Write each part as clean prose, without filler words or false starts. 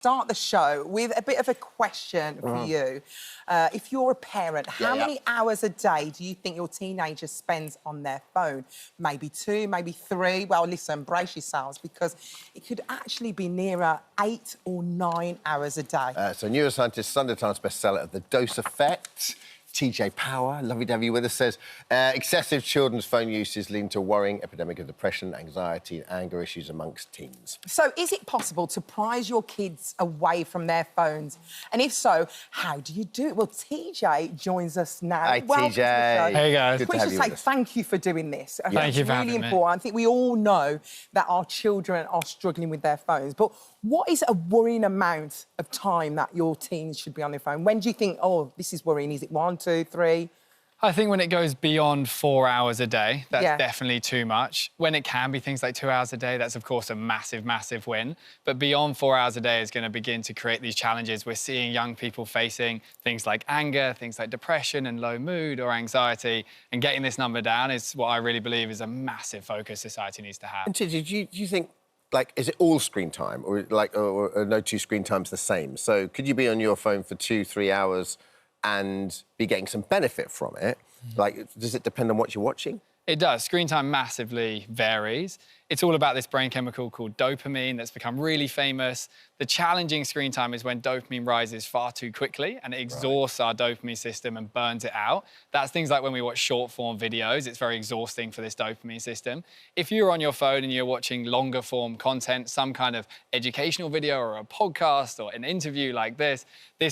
Start the show with a bit of a question for you. If you're a parent, how many hours a day do you think your teenager spends on their phone? Maybe 2, maybe 3. Well, listen, brace yourselves, because it could actually be nearer 8 or 9 hours a day. So Neuroscientist, Sunday Times bestseller of The Dose Effect, TJ Power, lovely to have you with us, says excessive children's phone use is leading to a worrying epidemic of depression, anxiety and anger issues amongst teens. So is it possible to prise your kids away from their phones? And if so, how do you do it? Well, TJ joins us now. Hi, Welcome TJ. to the show. Hey, guys. Good We to have should you say with us. thank you for doing this. Thank you for It's really having me. important. I think we all know that our children are struggling with their phones, but what is a worrying amount of time that your teens should be on their phone? When do you think, oh, this is worrying? Is it 1, 2, 3? I think when it goes beyond 4 hours a day, that's Yeah. definitely too much. When it can be things like 2 hours a day, that's of course a massive, massive win. But beyond 4 hours a day is going to begin to create these challenges. We're seeing young people facing things like anger, things like depression and low mood or anxiety. And getting this number down is what I really believe is a massive focus society needs to have. And TJ, do you think, like, is it all screen time, or or no two screen times the same? So could you be on your phone for 2, 3 hours and be getting some benefit from it? Like, does it depend on what you're watching? It does. Screen time massively varies. It's all about this brain chemical called dopamine that's become really famous. The challenging screen time is when dopamine rises far too quickly and it exhausts our dopamine system and burns it out. That's things like when we watch short form videos, it's very exhausting for this dopamine system. If you're on your phone and you're watching longer form content, some kind of educational video or a podcast or an interview like this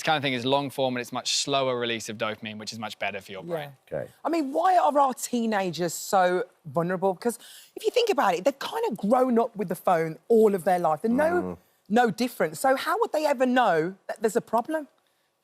kind of thing is long form and it's much slower release of dopamine, which is much better for your brain. Okay. I mean, why are our teenagers so vulnerable? Because if you think about it, they've kind of grown up with the phone all of their life. They're no different. So how would they ever know that there's a problem?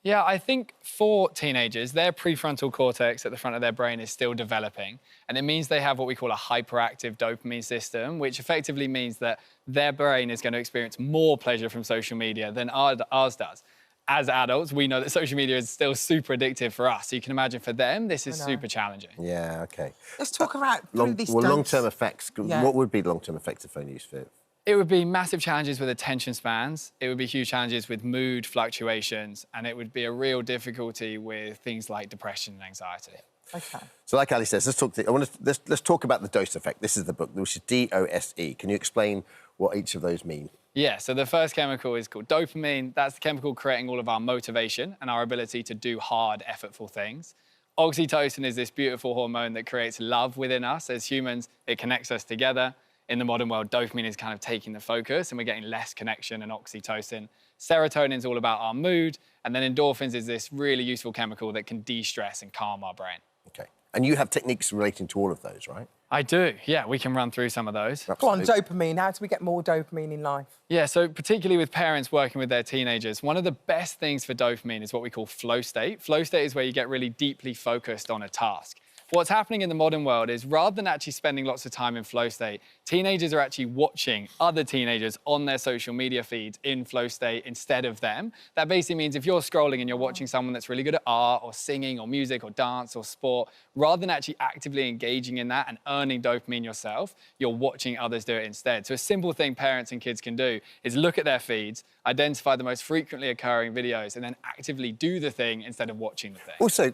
Yeah, I think for teenagers, their prefrontal cortex at the front of their brain is still developing. And it means they have what we call a hyperactive dopamine system, which effectively means that their brain is going to experience more pleasure from social media than ours does. As adults, we know that social media is still super addictive for us. So you can imagine for them, this is super challenging. Yeah, okay. Let's talk about through this long-term effects. Yeah. What would be the long-term effects of phone use for? It would be massive challenges with attention spans. It would be huge challenges with mood fluctuations. And it would be a real difficulty with things like depression and anxiety. Okay. So like Ali says, let's talk about the dose effect. This is the book, which is DOSE. Can you explain what each of those mean? Yeah, so the first chemical is called dopamine. That's the chemical creating all of our motivation and our ability to do hard, effortful things. Oxytocin is this beautiful hormone that creates love within us. As humans, it connects us together. In the modern world, dopamine is kind of taking the focus and we're getting less connection and oxytocin. Serotonin is all about our mood. And then endorphins is this really useful chemical that can de-stress and calm our brain. Okay. And you have techniques relating to all of those, right? I do, yeah, we can run through some of those. Go on, dopamine. How do we get more dopamine in life? Yeah, so particularly with parents working with their teenagers, one of the best things for dopamine is what we call flow state. Flow state is where you get really deeply focused on a task. What's happening in the modern world is rather than actually spending lots of time in flow state, teenagers are actually watching other teenagers on their social media feeds in flow state instead of them. That basically means if you're scrolling and you're watching someone that's really good at art or singing or music or dance or sport, rather than actually actively engaging in that and earning dopamine yourself, you're watching others do it instead. So a simple thing parents and kids can do is look at their feeds, identify the most frequently occurring videos, and then actively do the thing instead of watching the thing. Also,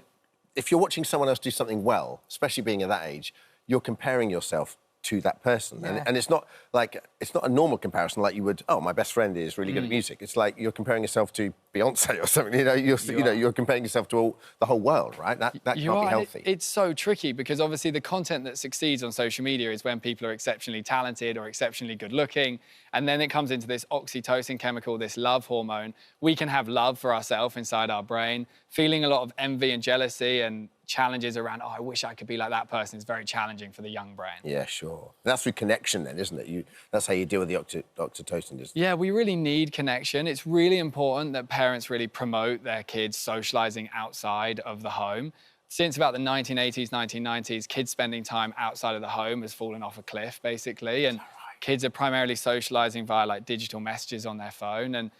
if you're watching someone else do something well, especially being at that age, you're comparing yourself to that person. Yeah. And it's not a normal comparison like you would, oh, my best friend is really good at music. It's like you're comparing yourself to Beyonce or something, you're comparing yourself to the whole world, right? That can't be healthy. It's so tricky because obviously the content that succeeds on social media is when people are exceptionally talented or exceptionally good looking. And then it comes into this oxytocin chemical, this love hormone. We can have love for ourselves inside our brain. Feeling a lot of envy and jealousy and challenges around, oh, I wish I could be like that person is very challenging for the young brain. Yeah, sure. That's through connection then, isn't it? That's how you deal with the oxytocin. Yeah, we really need connection. It's really important that parents really promote their kids socializing outside of the home. Since about the 1980s, 1990s, kids spending time outside of the home has fallen off a cliff, basically. And kids are primarily socializing via like digital messages on their phone. And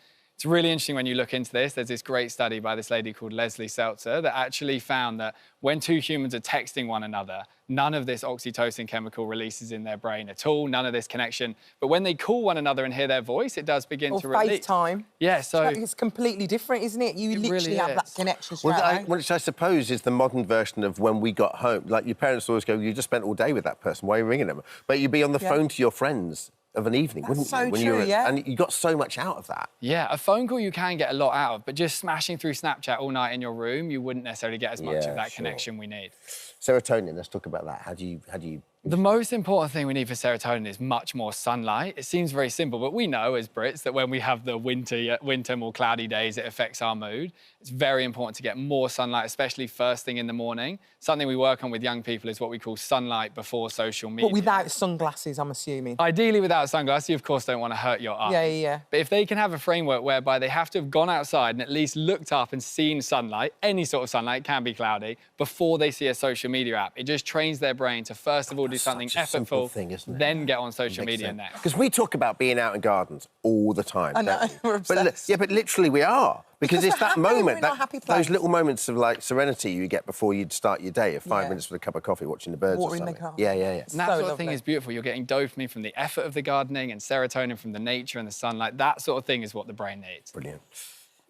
It's really interesting when you look into this. There's this great study by this lady called Leslie Seltzer that actually found that when two humans are texting one another, none of this oxytocin chemical releases in their brain at all, none of this connection. But when they call one another and hear their voice, it does begin to release. FaceTime. Yeah, so... It's completely different, isn't it? You literally have that connection straight away. Which I suppose is the modern version of when we got home. Like, your parents always go, you just spent all day with that person, why are you ringing them? But you'd be on the phone to your friends of an evening, wouldn't you? When you were, and you got so much out of that. Yeah, a phone call you can get a lot out of, but just smashing through Snapchat all night in your room, you wouldn't necessarily get as much of that connection we need. Serotonin, let's talk about that. How do you... The most important thing we need for serotonin is much more sunlight. It seems very simple, but we know as Brits that when we have the winter, more cloudy days, it affects our mood. It's very important to get more sunlight, especially first thing in the morning. Something we work on with young people is what we call sunlight before social media. But without sunglasses, I'm assuming. Ideally without sunglasses, you of course don't want to hurt your eyes. Yeah. But if they can have a framework whereby they have to have gone outside and at least looked up and seen sunlight, any sort of sunlight, can be cloudy, before they see a social media app, it just trains their brain to first of all do something effortful, then get on social media next. Because we talk about being out in gardens all the time. I know, we're obsessed. But literally we are. Because it's that moment, those little moments of, like, serenity you get before you'd start your day, of 5 minutes with a cup of coffee, watching the birds or something. Yeah. And that sort of thing is beautiful. You're getting dopamine from the effort of the gardening and serotonin from the nature and the sunlight. That sort of thing is what the brain needs. Brilliant.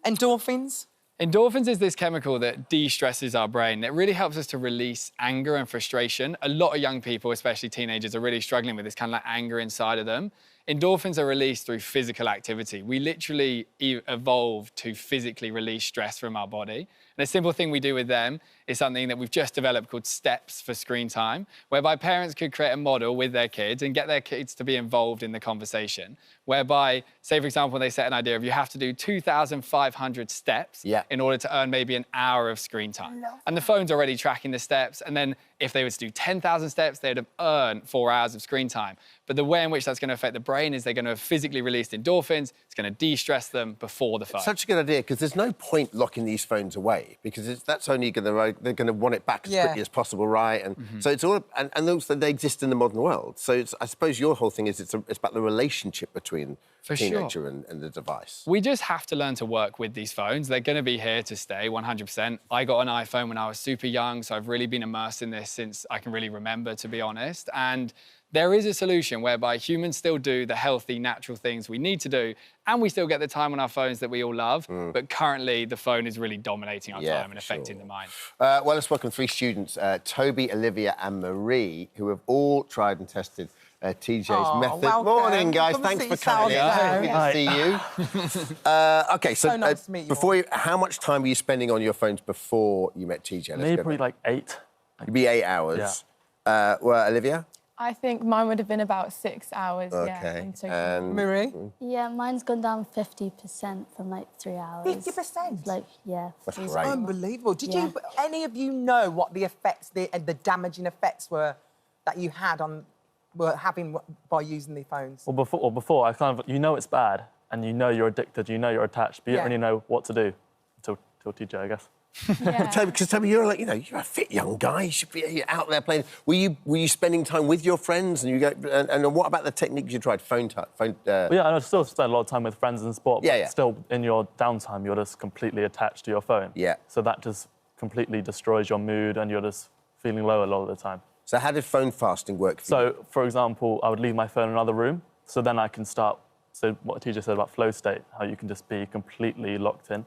Endorphins? Endorphins is this chemical that de-stresses our brain. It really helps us to release anger and frustration. A lot of young people, especially teenagers, are really struggling with this kind of like anger inside of them. Endorphins are released through physical activity. We literally evolved to physically release stress from our body. And a simple thing we do with them is something that we've just developed called steps for screen time, whereby parents could create a model with their kids and get their kids to be involved in the conversation, whereby, say, for example, they set an idea of you have to do 2,500 steps in order to earn maybe an hour of screen time. And the phone's already tracking the steps. And then if they were to do 10,000 steps, they'd have earned 4 hours of screen time. But the way in which that's going to affect the brain is they're going to have physically released endorphins. It's going to de-stress them before the phone. It's such a good idea, because there's no point locking these phones away, because that's only going to... They're going to want it back as quickly as possible, right? And so it's all... And also they exist in the modern world. So I suppose your whole thing is it's about the relationship between the teenager and the device. We just have to learn to work with these phones. They're going to be here to stay, 100%. I got an iPhone when I was super young, so I've really been immersed in this since I can really remember, to be honest. And there is a solution whereby humans still do the healthy, natural things we need to do, and we still get the time on our phones that we all love, but currently the phone is really dominating our time and affecting the mind. Well, let's welcome 3 students, Toby, Olivia and Marie, who have all tried and tested TJ's method. Welcome. Morning, guys. Thanks for coming in. Good to see you. OK, so nice to meet you how much time were you spending on your phones before you met TJ? Maybe probably like 8. It'd be 8 hours. Yeah. Well, Olivia? I think mine would have been about 6 hours, And Marie? Yeah, mine's gone down 50% from like 3 hours. 50%? Like, yeah. That's great. Unbelievable. Did you, any of you know what the effects, the damaging effects were that you were having by using the phones? Well, before I kind of, you know it's bad, and you know you're addicted, you know you're attached, but you don't really know what to do until TJ, I guess. Because Toby, you're like, you're a fit young guy. You should be out there playing. Were you spending time with your friends? And what about the techniques you tried? Well, yeah, I still spend a lot of time with friends and sport. But still, in your downtime, you're just completely attached to your phone. Yeah. So that just completely destroys your mood, and you're just feeling low a lot of the time. So how did phone fasting work for you? So, for example, I would leave my phone in another room, so then I can start. So what TJ said about flow state, how you can just be completely locked in.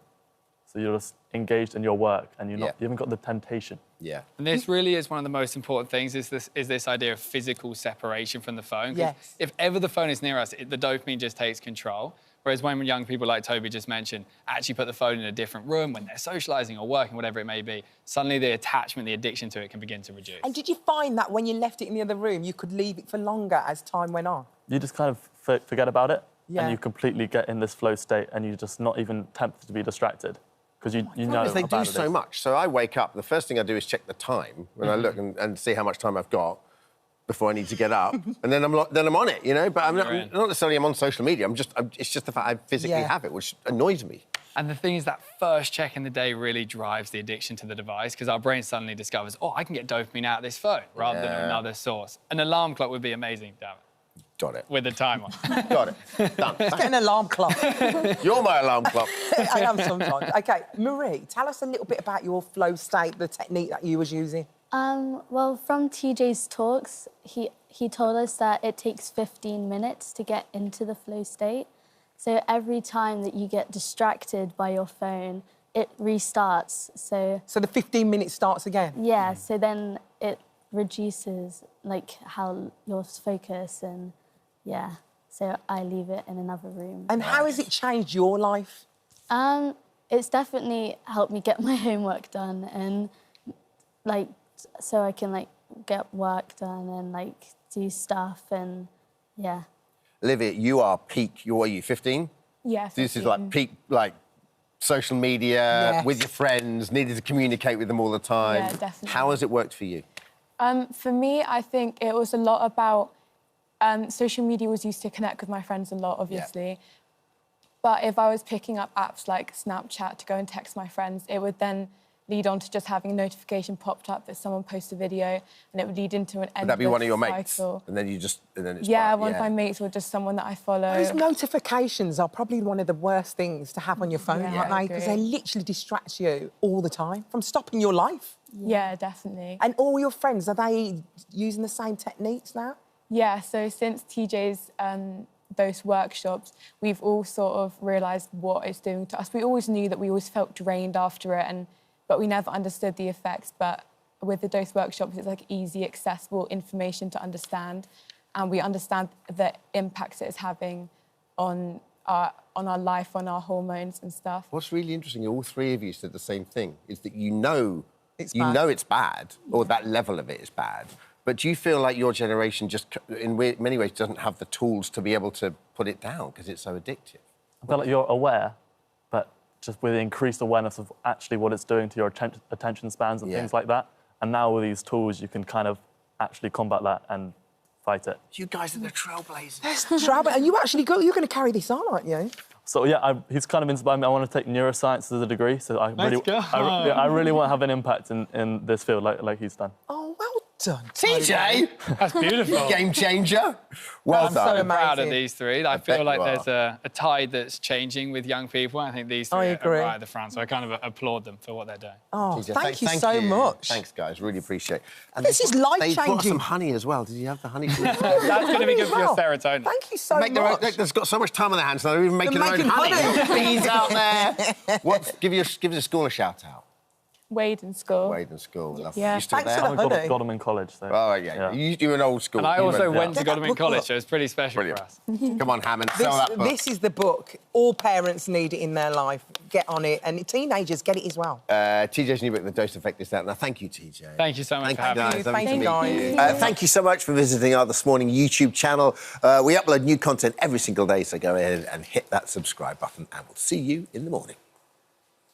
So you're just engaged in your work, and you haven't got the temptation. Yeah. And this really is one of the most important things, is this idea of physical separation from the phone. Yes. If ever the phone is near us, the dopamine just takes control. Whereas when young people like Toby just mentioned actually put the phone in a different room when they're socialising or working, whatever it may be, suddenly the attachment, the addiction to it can begin to reduce. And did you find that when you left it in the other room, you could leave it for longer as time went on? You just kind of forget about it, and you completely get in this flow state, and you're just not even tempted to be distracted. Because you know they do so much. So I wake up, the first thing I do is check the time when I look and see how much time I've got before I need to get up, and then I'm on it, But I'm not necessarily I'm on social media. It's just the fact I physically have it, which annoys me. And the thing is that first check in the day really drives the addiction to the device, because our brain suddenly discovers, I can get dopamine out of this phone rather than another source. An alarm clock would be amazing, damn it. Got it. with a timer. Got it. Done. Let's get an alarm clock. You're my alarm clock. I am sometimes. OK, Marie, tell us a little bit about your flow state, the technique that you was using. Well, from TJ's talks, he told us that it takes 15 minutes to get into the flow state. So every time that you get distracted by your phone, it restarts. So the 15 minutes starts again? Yeah, so then it reduces, like, how your focus and, yeah. So I leave it in another room. And how has it changed your life? It's definitely helped me get my homework done and, like, so I can, like, get work done and, like, do stuff and, yeah. Olivia, you are peak, what are you, 15? Yeah, 15. This is like peak, like, social media, with your friends, needed to communicate with them all the time. Yeah, definitely. How has it worked for you? For me, I think it was a lot about... social media was used to connect with my friends a lot, obviously. Yeah. But if I was picking up apps like Snapchat to go and text my friends, it would then lead on to just having a notification popped up that someone posted a video, and it would lead into an endless cycle. Would that be one of your mates? And then it's one of my mates or just someone that I follow. Those notifications are probably one of the worst things to have on your phone, aren't they? Because they literally distract you all the time from stopping your life. Yeah, definitely. And all your friends, are they using the same techniques now? Yeah, so since TJ's those workshops, we've all sort of realised what it's doing to us. We always knew that we always felt drained after it, but we never understood the effects. But with the dose workshops, it's like easy, accessible information to understand, and we understand the impacts it is having on our life, on our hormones and stuff. What's really interesting, all three of you said the same thing, is that you know it's bad, or that level of it is bad. But do you feel like your generation just, in many ways, doesn't have the tools to be able to put it down because it's so addictive? I feel like you're aware, but just with the increased awareness of actually what it's doing to your attention spans and things like that. And now with these tools, you can kind of actually combat that and fight it. You guys are the trailblazers. And you actually you're going to carry this on, aren't you? So, yeah, he's kind of inspired me. I want to take neuroscience as a degree, so I really want to have an impact in this field like he's done. Oh, well done, TJ! That's beautiful. Game changer. Well done. I'm so proud of these three. I feel like there's a tide that's changing with young people. I think these three are right at the front, so I kind of applaud them for what they're doing. Oh, TJ, thank you so much. Thanks, guys. Really appreciate it. And this is life-changing. They brought some honey as well. Did you have the honey? That's going to be good for your serotonin. Thank you so much. They've got so much time on their hands, they're even making their own honey. Bees out there. Give the school a shout-out. Wade in school. Wade in school. Lovely. Yeah. You still Thanks there? for the honey. Got them in college. So. Oh, yeah. You're an old school. And I also went to Godalming College, so it's pretty special for us. Come on, Hammond, sell that book. This is the book. All parents need it in their life. Get on it. And teenagers, get it as well. TJ's new book, The Dose Effect, is out now. Thank you, TJ. Thank you so much for having me. Thank you, guys. Thank you so much for visiting our This Morning YouTube channel. We upload new content every single day, so go ahead and hit that subscribe button, and we'll see you in the morning.